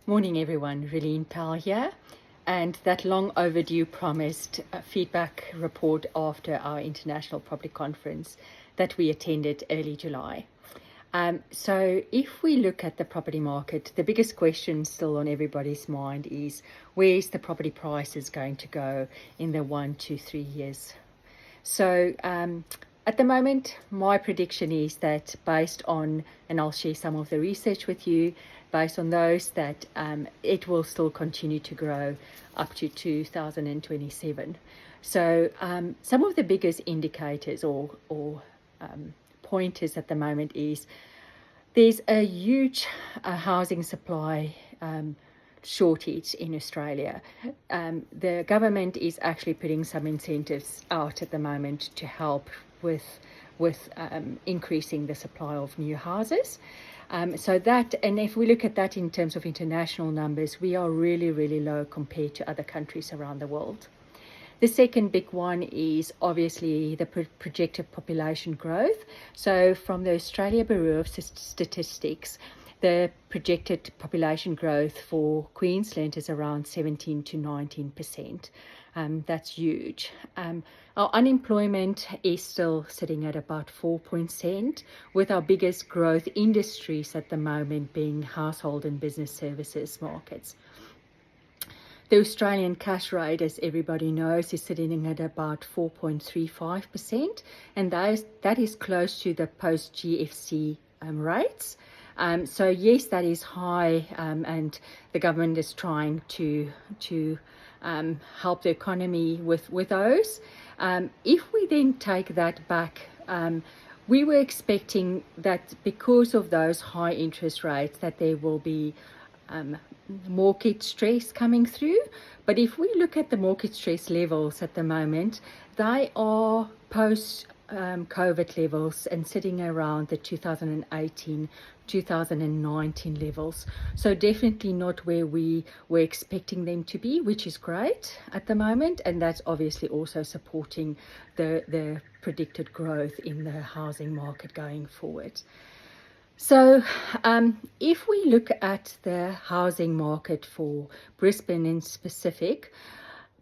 Morning everyone, Relene Powell here, and that long overdue promised feedback report after our International Property Conference that we attended early July. So if we look at the property market, the biggest question still on everybody's mind is where is the property prices going to go in the 1 to 3 years? So at the moment, my prediction is that based on, and I'll share some of the research with you, based on those, that it will still continue to grow up to 2027. So some of the biggest indicators or pointers at the moment is there's a huge housing supply shortage in Australia. The government is actually putting some incentives out at the moment to help with increasing the supply of new houses. So that, and if we look at that in terms of international numbers, we are really, really low compared to other countries around the world. The second big one is obviously the projected population growth. So from the Australia Bureau of Statistics, the projected population growth for Queensland is around 17 to 19%. That's huge. Our unemployment is still sitting at about 4%, with our biggest growth industries at the moment being household and business services markets. The Australian cash rate, as everybody knows, is sitting at about 4.35%, and that is close to the post-GFC rates. So yes, that is high, and the government is trying to help the economy with those. If we then take that back, we were expecting that because of those high interest rates that there will be market stress coming through. But if we look at the market stress levels at the moment, they are post COVID levels and sitting around the 2018, 2019 levels. So definitely not where we were expecting them to be, which is great at the moment. And that's obviously also supporting the predicted growth in the housing market going forward. So if we look at the housing market for Brisbane in specific,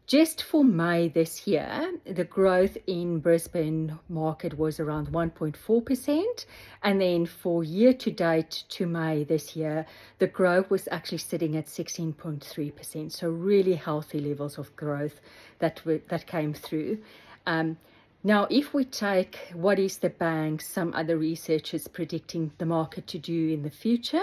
just for May this year, the growth in Brisbane market was around 1.4%. And then for year to date to May this year, the growth was actually sitting at 16.3%. So really healthy levels of growth that came through. Now, if we take what is the bank, some other researchers predicting the market to do in the future,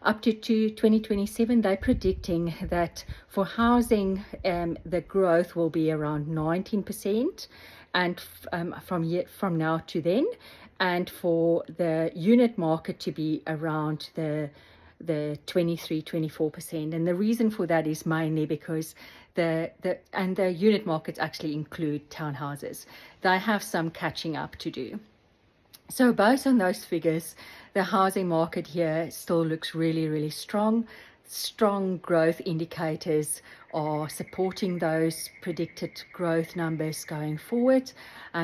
up to 2027, they're predicting that for housing, the growth will be around 19%, and from now to then, and for the unit market to be around the 23-24%. And the reason for that is mainly because the unit markets actually include townhouses. They have some catching up to do. So based on those figures, the housing market here still looks really, really strong. Strong growth indicators are supporting those predicted growth numbers going forward.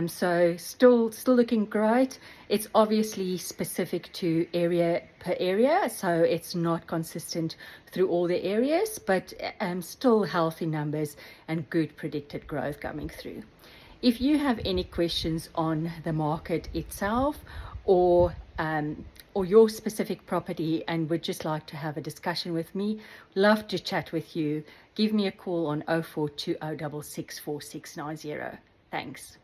So still looking great. It's obviously specific to area per area, so it's not consistent through all the areas, but still healthy numbers and good predicted growth coming through. If you have any questions on the market itself or your specific property and would just like to have a discussion with me, love to chat with you. Give me a call on 0420 664690. Thanks.